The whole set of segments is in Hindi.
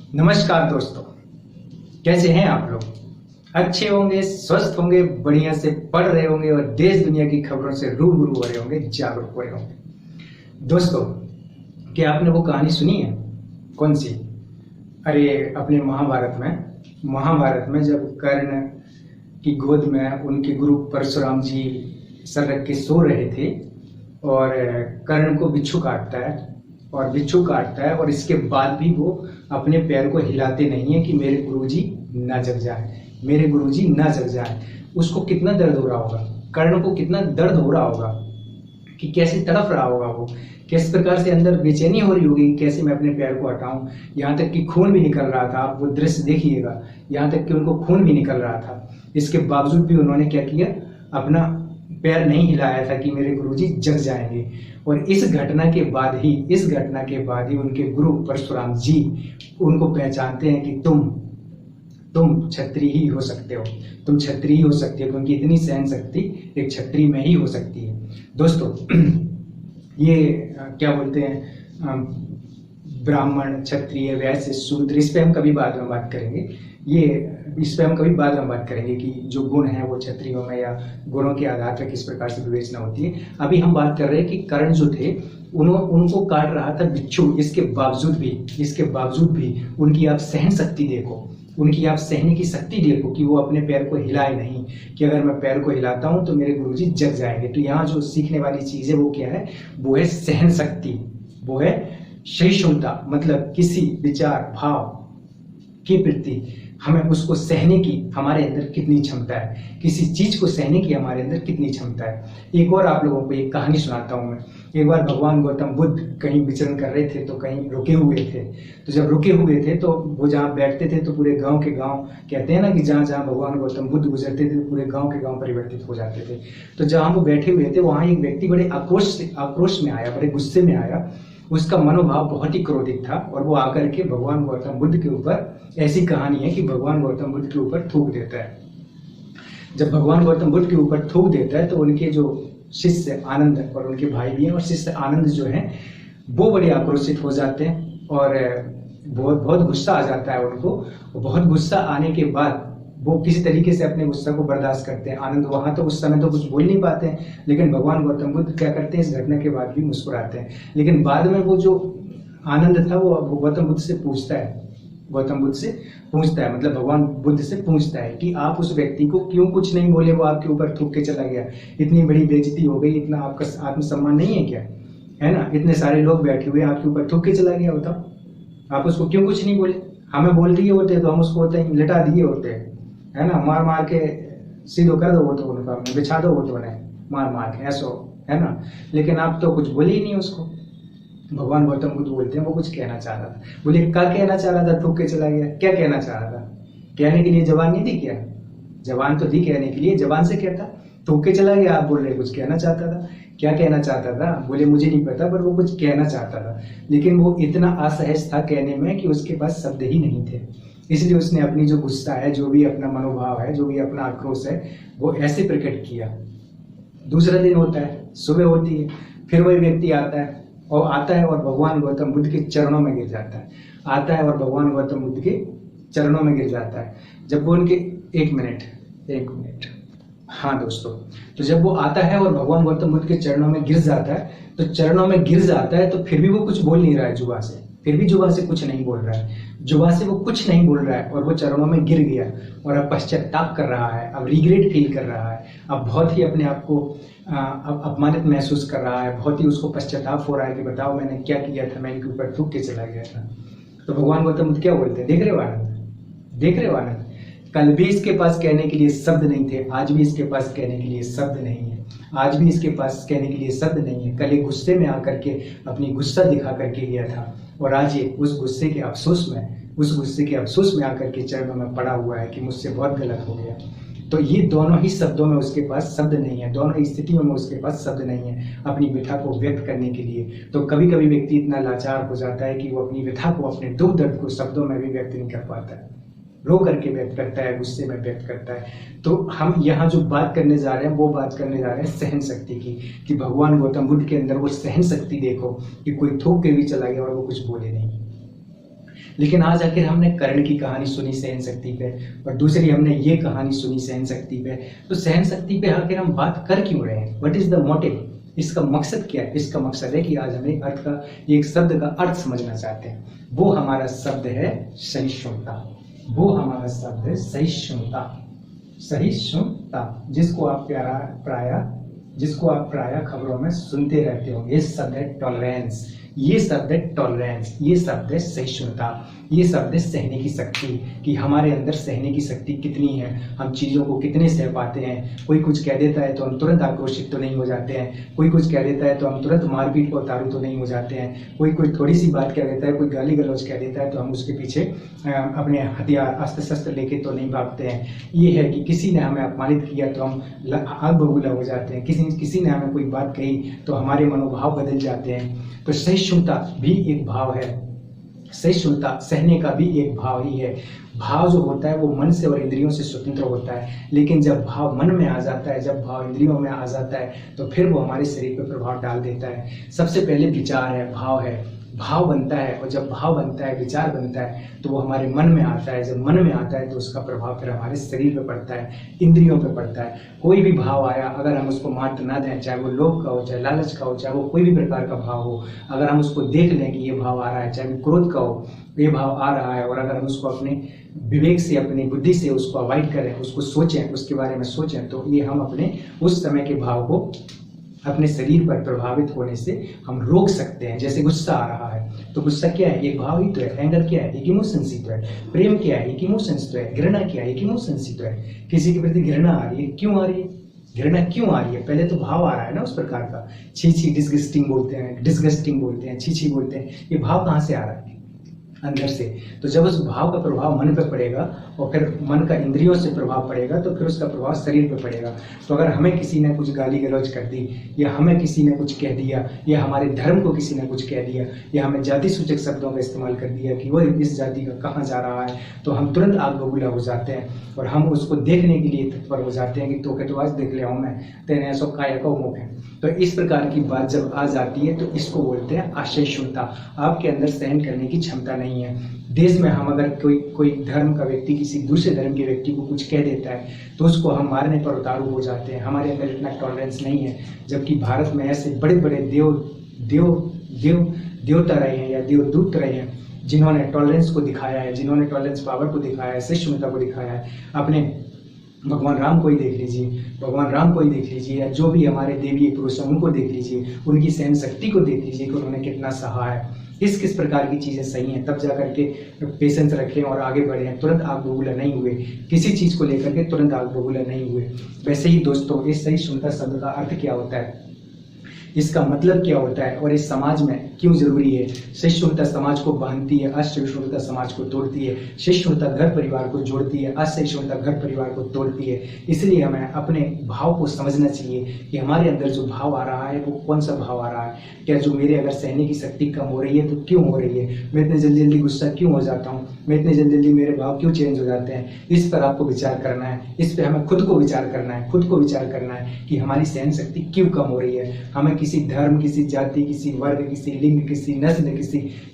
नमस्कार दोस्तों, कैसे हैं आप लोग? अच्छे होंगे, स्वस्थ होंगे, बढ़िया से पढ़ रहे होंगे और देश दुनिया की खबरों से रूबरू हो रहे होंगे, जागरूक हो रहे होंगे। दोस्तों, क्या आपने वो कहानी सुनी है? कौन सी? अरे अपने महाभारत में जब कर्ण की गोद में उनके गुरु परशुराम जी सर रख के सो रहे थे और कर्ण को बिच्छू काटता है और इसके बाद भी वो अपने पैर को हिलाते नहीं है कि मेरे गुरुजी ना जग जाए। उसको कितना दर्द हो रहा होगा, कर्ण को कितना दर्द हो रहा होगा कि कैसे तड़प रहा होगा वो, किस प्रकार से अंदर बेचैनी हो रही होगी, कैसे मैं अपने पैर को हटाऊं। यहाँ तक कि खून भी निकल रहा था, आप वो दृश्य देखिएगा, यहाँ तक कि उनको खून भी निकल रहा था। इसके बावजूद भी उन्होंने क्या किया, अपना पैर नहीं हिलाया था कि मेरे गुरुजी जग जाएंगे। और इस घटना के बाद ही उनके गुरु परशुराम जी उनको पहचानते हैं कि तुम क्षत्रिय ही हो सकते हो, क्योंकि इतनी सहन शक्ति एक क्षत्रिय में ही हो सकती है। दोस्तों, ये क्या बोलते हैं, ब्राह्मण, क्षत्रिय, वैश्य, शूद्र, इस पे हम कभी बाद में बात करेंगे कि जो गुण है वो क्षत्रियों में या गुणों के आधार पर किस प्रकार से विवेचना होती है। अभी हम बात कर रहे हैं कि कर्ण जो थे उनको काट रहा था बिच्छू, इसके बावजूद भी उनकी आप सहन शक्ति देखो, उनकी आप सहने की शक्ति देखो कि वो अपने पैर को हिलाए नहीं, कि अगर मैं पैर को हिलाता हूं तो मेरे गुरुजी जग जाएंगे। तो यहाँ जो सीखने वाली चीज है वो क्या है? वो है सहन शक्ति, वो है सहिष्णुता। मतलब किसी विचार भाव के प्रति हमें उसको सहने की हमारे अंदर कितनी क्षमता है, किसी चीज को सहने की हमारे अंदर कितनी क्षमता है। एक और आप लोगों को एक कहानी सुनाता हूं मैं। एक बार भगवान गौतम बुद्ध कहीं विचरण कर रहे थे, तो कहीं रुके हुए थे। तो जब रुके हुए थे तो वो जहाँ बैठते थे तो पूरे गांव के गांव, कहते हैं ना कि जहाँ जहाँ भगवान गौतम बुद्ध गुजरते थे पूरे गांव के गांव परिवर्तित हो जाते थे। तो जहाँ वो बैठे हुए थे वहां एक व्यक्ति बड़े आक्रोश में आया, बड़े गुस्से में आया। उसका मनोभाव बहुत ही क्रोधित था और वो आकर के भगवान गौतम बुद्ध के ऊपर, ऐसी कहानी है कि भगवान गौतम बुद्ध के ऊपर थूक देता है। जब भगवान गौतम बुद्ध के ऊपर थूक देता है तो उनके जो शिष्य आनंद और उनके भाई भी हैं और शिष्य आनंद जो हैं वो बड़े आक्रोशित हो जाते हैं और बहुत गुस्सा आ जाता है उनको। बहुत गुस्सा आने के बाद वो किसी तरीके से अपने गुस्सा को बर्दाश्त करते हैं। आनंद वहां तो उस समय तो कुछ बोल नहीं पाते हैं, लेकिन भगवान गौतम बुद्ध क्या करते हैं, इस घटना के बाद भी मुस्कुराते हैं। लेकिन बाद में वो जो आनंद था वो गौतम बुद्ध से पूछता है, मतलब भगवान बुद्ध से पूछता है कि आप उस व्यक्ति को क्यों कुछ नहीं बोले, वो आपके ऊपर थूक के चला गया, इतनी बड़ी बेइज्जती हो गई, इतना आपका आत्मसम्मान नहीं है क्या, है ना? इतने सारे लोग बैठे हुए आपके ऊपर थूक के चला गया, बताओ आप उसको क्यों कुछ नहीं बोले? हमें बोल दिए होते तो हम उसको होते ही लिटा दिए होते, है ना? मार के सीधो कर दो, वो तो उनका बिछा दो, वो तो मार के ऐसो, है ना? लेकिन आप तो कुछ बोले ही नहीं उसको। भगवान गौतम बुद्ध बोलते हैं वो कुछ कहना चाह रहा था। बोले क्या कहना चाह रहा था, थूक के चला गया? क्या कहना चाह रहा था? कहने के लिए जबान नहीं थी क्या? जबान तो थी कहने के लिए, जबान से कहता, थूक के चला गया। आप बोल रहे कुछ कहना चाहता था। क्या कहना चाहता था? बोले मुझे नहीं पता, पर वो कुछ कहना चाहता था, लेकिन वो इतना असहज था कहने में कि उसके पास शब्द ही नहीं थे। इसलिए उसने अपनी जो गुस्सा है, जो भी अपना मनोभाव है, जो भी अपना आक्रोश है, वो ऐसे प्रकट किया। दूसरा दिन होता है, सुबह होती है, फिर वही व्यक्ति आता है और भगवान गौतम बुद्ध के चरणों में गिर जाता है। जब वो उनके एक मिनट, हाँ दोस्तों, तो जब वो आता है और भगवान गौतम बुद्ध के चरणों में गिर जाता है तो फिर भी वो कुछ बोल नहीं रहा है जुबान से, जुबान से कुछ नहीं बोल रहा है और वो चरणों में गिर गया और अब पश्चाताप कर रहा है, अब रिग्रेट फील कर रहा है, अब बहुत ही अपने आप को अपमानित महसूस कर रहा है, बहुत ही उसको पश्चाताप हो रहा है कि बताओ मैंने क्या किया था, मैं इनके ऊपर थूक के चला गया था। तो भगवान गौतम बुद्ध क्या बोलते हैं, देख रहे हो आनंद, कल भी इसके पास कहने के लिए शब्द नहीं थे, आज भी इसके पास कहने के लिए शब्द नहीं है। कल एक गुस्से में आकर के अपनी गुस्सा दिखा करके गया था और आज ये उस गुस्से के अफसोस में आकर के चरणों में पड़ा हुआ है कि मुझसे बहुत गलत हो गया। तो ये दोनों ही शब्दों में उसके पास शब्द नहीं है, दोनों ही स्थितियों में उसके पास शब्द नहीं है अपनी व्यथा को व्यक्त करने के लिए। तो कभी कभी व्यक्ति इतना लाचार हो जाता है कि वो अपनी व्यथा को, अपने दुख दर्द को शब्दों में भी व्यक्त नहीं कर पाता है, रो करके व्यक्त करता है, गुस्से में व्यक्त करता है। तो हम यहाँ जो बात करने जा रहे हैं वो बात करने जा रहे हैं सहन शक्ति की, कि भगवान गौतम बुद्ध के अंदर वो सहन शक्ति देखो कि कोई थूक के भी चला गया और वो कुछ बोले नहीं। लेकिन आज आखिर हमने कर्ण की कहानी सुनी सहन शक्ति पे, और दूसरी हमने ये कहानी सुनी सहन शक्ति पे। तो सहन शक्ति पे आखिर हम बात कर क्यों रहे हैं? What is the motive? इसका मकसद क्या है? इसका मकसद है कि आज हमें अर्थ का, एक शब्द का अर्थ समझना चाहते हैं। वो हमारा शब्द है सहिष्णुता। वो हमारा शब्द है सहिष्णुता। सहिष्णुता, जिसको आप प्राय खबरों में सुनते रहते हो। ये शब्द है टॉलरेंस, ये शब्द है टॉलरेंस, ये शब्द है सहिष्णुता, ये शब्द है सहने की शक्ति, कि हमारे अंदर सहने की शक्ति कितनी है, हम चीज़ों को कितने सह पाते हैं। कोई कुछ कह देता है तो हम तुरंत आक्रोशित तो नहीं हो जाते हैं, कोई कुछ कह देता है तो हम तुरंत मारपीट को उतारू तो नहीं हो जाते हैं, कोई थोड़ी सी बात कह देता है, कोई गाली गलौज कह देता है तो हम उसके पीछे अपने हथियार अस्त्र शस्त्र लेके तो नहीं भागते हैं। ये है कि किसी ने हमें अपमानित किया तो हम आग बबूला हो जाते हैं, किसी ने हमें कोई बात कही तो हमारे मनोभाव बदल जाते हैं। तो सहिष्णुता भी एक भाव है, सहिष्णुता सहने का भी एक भाव ही है। भाव जो होता है वो मन से और इंद्रियों से स्वतंत्र होता है, लेकिन जब भाव मन में आ जाता है, जब भाव इंद्रियों में आ जाता है, तो फिर वो हमारे शरीर पर प्रभाव डाल देता है। सबसे पहले विचार है, भाव है, भाव बनता है, और जब भाव बनता है, विचार बनता है, तो वो हमारे मन में आता है। जब मन में आता है तो उसका प्रभाव फिर हमारे शरीर पे पड़ता है, इंद्रियों पे पड़ता है। कोई भी भाव आया, अगर हम उसको महत्व ना दें, चाहे वो लोभ का हो, चाहे लालच का हो, चाहे वो कोई भी प्रकार का भाव हो, अगर हम उसको देख लें कि ये भाव आ रहा है, चाहे वो क्रोध का हो, ये भाव आ रहा है, और अगर हम उसको अपने विवेक से, अपनी बुद्धि से उसको अवॉइड करें, उसको सोचें, उसके बारे में सोचें, तो ये हम अपने उस समय के भाव को अपने शरीर पर प्रभावित होने से हम रोक सकते हैं। जैसे गुस्सा आ रहा है, तो गुस्सा क्या है? एक भाव ही तो है। एंगर क्या है? एक इमोशंस ही तो है। प्रेम क्या है? एक इमोशंस तो है। घृणा क्या है? एक इमोशंस ही तो है। किसी के प्रति घृणा आ रही है, क्यों आ रही है? घृणा क्यों आ रही है? पहले तो भाव आ रहा है ना उस प्रकार का। छी छी, डिस्गस्टिंग बोलते हैं, डिस्गस्टिंग बोलते हैं, छी छी बोलते हैं। ये भाव कहाँ से आ रहा है? अंदर से। तो जब उस भाव का प्रभाव मन पे पड़ेगा और फिर मन का इंद्रियों से प्रभाव पड़ेगा, तो फिर उसका प्रभाव शरीर पे पड़ेगा। तो अगर हमें किसी ने कुछ गाली गलौज कर दी, या हमें किसी ने कुछ कह दिया, या हमारे धर्म को किसी ने कुछ कह दिया, या हमें जाति सूचक शब्दों का इस्तेमाल कर दिया कि वो इस जाति का कहाँ जा रहा है, तो हम तुरंत आग बबूला हो जाते हैं और हम उसको देखने के लिए तत्पर हो जाते हैं कि तो के तो आज देख ले हूँ मैं, तेरे ऐसा काया का मुख है। तो इस प्रकार की बात जब आ जाती है तो इसको बोलते हैं असहिष्णुता। आपके अंदर सहन करने की क्षमता नहीं है। देश में हम अगर कोई धर्म का व्यक्ति किसी दूसरे धर्म के व्यक्ति को कुछ कह देता है तो उसको हम मारने पर उतारू हो जाते हैं। हमारे अंदर इतना टॉलरेंस नहीं है, जबकि भारत में ऐसे बड़े बड़े देवता रहे हैं या देवदूत रहे हैं जिन्होंने टॉलरेंस को दिखाया है, जिन्होंने टॉलरेंस पावर को दिखाया है, सहिष्णुता को दिखाया है। अपने भगवान राम को ही देख लीजिए, या जो भी हमारे देवी पुरुष हैं उनको देख लीजिए, उनकी सहन शक्ति को देख लीजिए कि उन्होंने कितना सहा है। किस प्रकार की चीज़ें सही हैं, तब जा करके पेशेंस रखें और आगे बढ़ें। तुरंत आग बबूला नहीं हुए, किसी चीज़ को लेकर के तुरंत आग बबूला नहीं हुए। वैसे ही दोस्तों, इस सहिष्णुता शब्द का अर्थ क्या होता है, इसका मतलब क्या होता है और इस समाज में क्यों जरूरी है? सहिष्णुता समाज को बांधती है, असहिष्णुता समाज को तोड़ती है। सहिष्णुता घर परिवार को जोड़ती है, असहिष्णुता घर परिवार को तोड़ती है। इसलिए हमें अपने भाव को समझना चाहिए कि हमारे अंदर जो भाव आ रहा है वो कौन सा भाव आ रहा है। क्या जो मेरे अगर सहने की शक्ति कम हो रही है तो क्यों हो रही है? मैं इतने जल्दी जल्दी गुस्सा क्यों हो जाता हूँ? मैं इतने जल्दी जल्दी मेरे भाव क्यों चेंज हो जाते हैं? इस पर आपको विचार करना है। इस पर हमें खुद को विचार करना है, कि हमारी सहन शक्ति क्यों कम हो रही है। हमें किसी धर्म, किसी जाति, किसी वर्ग, किसी लिंग, किसी नस्ल,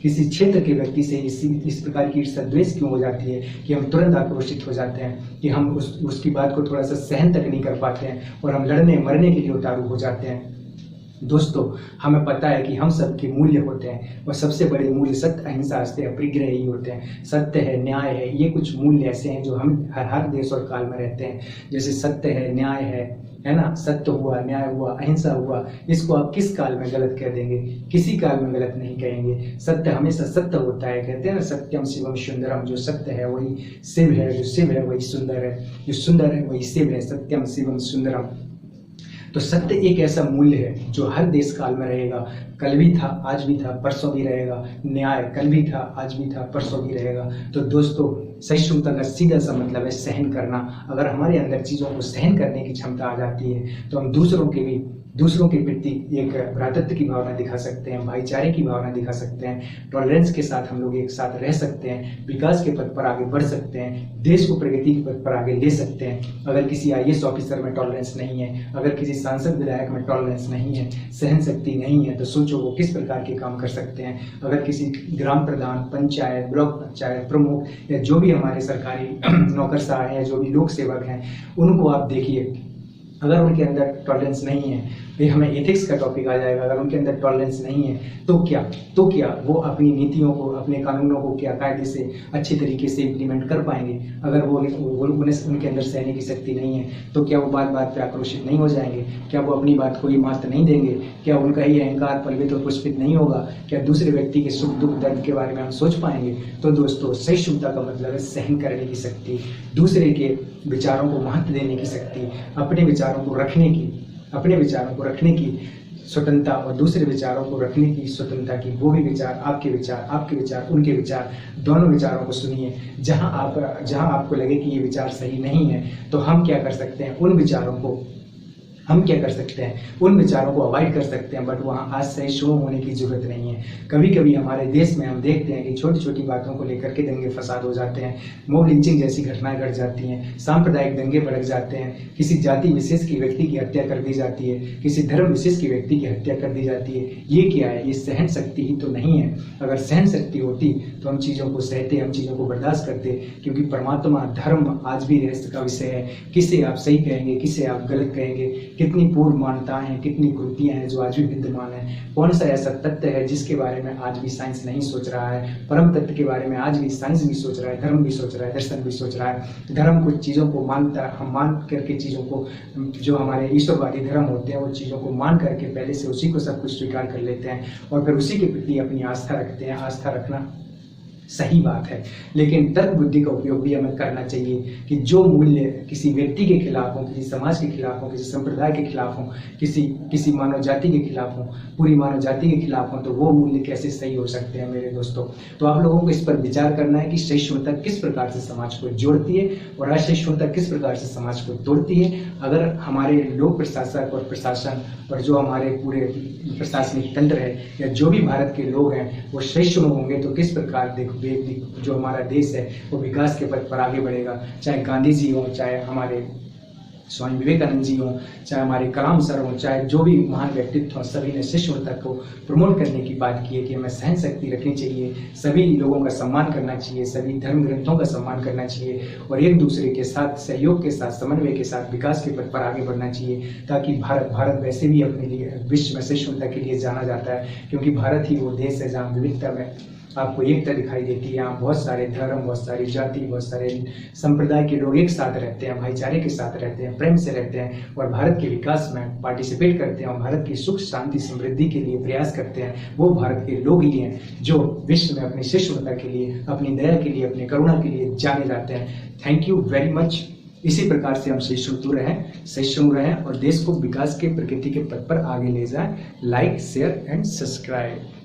किसी क्षेत्र के व्यक्ति से इस प्रकार की ईर्ष्या द्वेष क्यों हो जाती है कि हम तुरंत आक्रोशित हो जाते हैं, कि हम उसकी बात को थोड़ा सा सहन तक नहीं कर पाते हैं और हम लड़ने मरने के लिए उतारू हो जाते हैं। दोस्तों, हमें पता है कि हम सबके मूल्य होते हैं और सबसे बड़े मूल्य सत्य, अहिंसा, अस्तेय, अपरिग्रह ही होते हैं। सत्य है, न्याय है, ये कुछ मूल्य ऐसे हैं जो हम हर देश और काल में रहते हैं। जैसे सत्य है, न्याय है ना, सत्य हुआ, न्याय हुआ, अहिंसा हुआ, इसको आप किस काल में गलत कह देंगे? किसी काल में गलत नहीं कहेंगे। सत्य हमेशा सत्य होता है। कहते हैं ना, सत्यम शिवम सुंदरम, जो सत्य है वही शिव है, जो शिव है वही सुंदर है, जो सुंदर है वही शिव है। सत्यम शिवम सुंदरम। तो सत्य एक ऐसा मूल्य है जो हर देश काल में रहेगा। कल भी था, आज भी था, परसों भी रहेगा। न्याय कल भी था, आज भी था, परसों भी रहेगा। तो दोस्तों, सहिष्णुता का सीधा सा मतलब है सहन करना। अगर हमारे अंदर चीज़ों को सहन करने की क्षमता आ जाती है तो हम दूसरों के प्रति एक भ्रातृत्व की भावना दिखा सकते हैं, भाईचारे की भावना दिखा सकते हैं। टॉलरेंस के साथ हम लोग एक साथ रह सकते हैं, विकास के पथ पर आगे बढ़ सकते हैं, देश को प्रगति के पथ पर आगे ले सकते हैं। अगर किसी IAS ऑफिसर में टॉलरेंस नहीं है, अगर किसी सांसद विधायक में टॉलरेंस नहीं है, सहन शक्ति नहीं है, तो सोचो सरपंचों को किस प्रकार के काम कर सकते हैं। अगर किसी ग्राम प्रधान, पंचायत, ब्लॉक पंचायत प्रमुख या जो भी हमारे सरकारी नौकरशाह हैं, जो भी लोक सेवक हैं, उनको आप देखिए, अगर उनके अंदर टॉलरेंस नहीं है, फिर हमें एथिक्स का टॉपिक आ जाएगा, अगर उनके अंदर टॉलरेंस नहीं है तो क्या वो अपनी नीतियों को, अपने कानूनों को क्या कायदे से अच्छी तरीके से इम्प्लीमेंट कर पाएंगे। अगर वो उनके अंदर सहने की शक्ति नहीं है तो क्या वो बात बात पे आक्रोशित नहीं हो जाएंगे? क्या वो अपनी बात को ही महत्व नहीं देंगे? क्या उनका ही अहंकार पलवित और पुष्पित नहीं होगा? क्या दूसरे व्यक्ति के सुख दुख दर्द के बारे में हम सोच पाएंगे? तो दोस्तों, सहिष्णुता का मतलब है सहन करने की शक्ति, दूसरे के विचारों को महत्व देने की शक्ति, अपने विचारों को रखने की स्वतंत्रता और दूसरे विचारों को रखने की स्वतंत्रता की। वो भी विचार, आपके विचार, उनके विचार, दोनों विचारों को सुनिए। जहां आपको लगे कि ये विचार सही नहीं है तो हम क्या कर सकते हैं, उन विचारों को अवॉइड कर सकते हैं, बट वहाँ आज सहिष्णु होने की जरूरत नहीं है। कभी कभी हमारे देश में हम देखते हैं कि छोटी छोटी बातों को लेकर के दंगे फसाद हो जाते हैं, मॉब लिंचिंग जैसी घटनाएं घट जाती हैं, सांप्रदायिक दंगे भड़क जाते हैं, किसी जाति विशेष की व्यक्ति की हत्या कर दी जाती है, किसी धर्म विशेष की व्यक्ति की हत्या कर दी जाती है। ये क्या है? ये सहन शक्ति ही तो नहीं है। अगर सहन शक्ति होती तो हम चीज़ों को सहते, हम चीज़ों को बर्दाश्त करते, क्योंकि परमात्मा धर्म आज भी रहस्य का विषय है। किसे आप सही कहेंगे, किसे आप गलत कहेंगे, कितनी पूर्व मान्यताएं हैं, कितनी कुरीतियां हैं जो आज भी विद्यमान है। कौन सा ऐसा तथ्य है जिसके बारे में आज भी साइंस नहीं सोच रहा है? परम तत्व के बारे में आज भी साइंस भी सोच रहा है, धर्म भी सोच रहा है, दर्शन भी सोच रहा है। धर्म कुछ चीज़ों को मानता, हम मान करके चीज़ों को, जो हमारे ईश्वरवादी धर्म होते हैं, वो चीज़ों को मान करके पहले से उसी को सब कुछ स्वीकार कर लेते हैं और फिर उसी के प्रति अपनी आस्था रखते हैं। आस्था रखना सही बात है, लेकिन तर्क बुद्धि का उपयोग भी हमें करना चाहिए कि जो मूल्य किसी व्यक्ति के खिलाफ हो, किसी समाज के खिलाफ हो, किसी संप्रदाय के खिलाफ हो, किसी मानव जाति के खिलाफ हो, पूरी मानव जाति के खिलाफ हो, तो वो मूल्य कैसे सही हो सकते हैं मेरे दोस्तों। तो आप लोगों को इस पर विचार करना है कि सहिष्णुता किस प्रकार से समाज को जोड़ती है और असहिष्णुता किस प्रकार से समाज को तोड़ती है। अगर हमारे लोक प्रशासक और प्रशासन और जो हमारे पूरे प्रशासनिक तंत्र है या जो भी भारत के लोग हैं वो सहिष्णु होंगे तो किस प्रकार जो हमारा देश है वो विकास के पथ पर आगे बढ़ेगा। चाहे गांधी जी हो, चाहे हमारे स्वामी विवेकानंद जी हों, चाहे हमारे कलाम सर हों, चाहे जो भी महान व्यक्तित्व हों, सभी ने सहिष्णुता को प्रमोट करने की बात की है कि हमें सहन शक्ति रखनी चाहिए, सभी लोगों का सम्मान करना चाहिए, सभी धर्म ग्रंथों का सम्मान करना चाहिए और एक दूसरे के साथ सहयोग के साथ, समन्वय के साथ विकास के पथ पर आगे बढ़ना चाहिए, ताकि भारत वैसे भी अपने लिए विश्व में सहिष्णुता के लिए जाना जाता है, क्योंकि भारत ही वो देश है जहाँ विविधता में आपको एकता दिखाई देती है। यहाँ बहुत सारे धर्म, बहुत सारी जाति, बहुत सारे संप्रदाय के लोग एक साथ रहते हैं, भाईचारे के साथ रहते हैं, प्रेम से रहते हैं और भारत के विकास में पार्टिसिपेट करते हैं और भारत की सुख शांति समृद्धि के लिए प्रयास करते हैं। वो भारत के लोग ही हैं जो विश्व में अपनी सहिष्णुता के लिए, अपनी दया के लिए, अपनी करुणा के लिए जाने जाते हैं। Thank you very much. इसी प्रकार से हम सहिष्णु रहें और देश को विकास के प्रकृति के पथ पर आगे ले जाएं। Like, share and subscribe.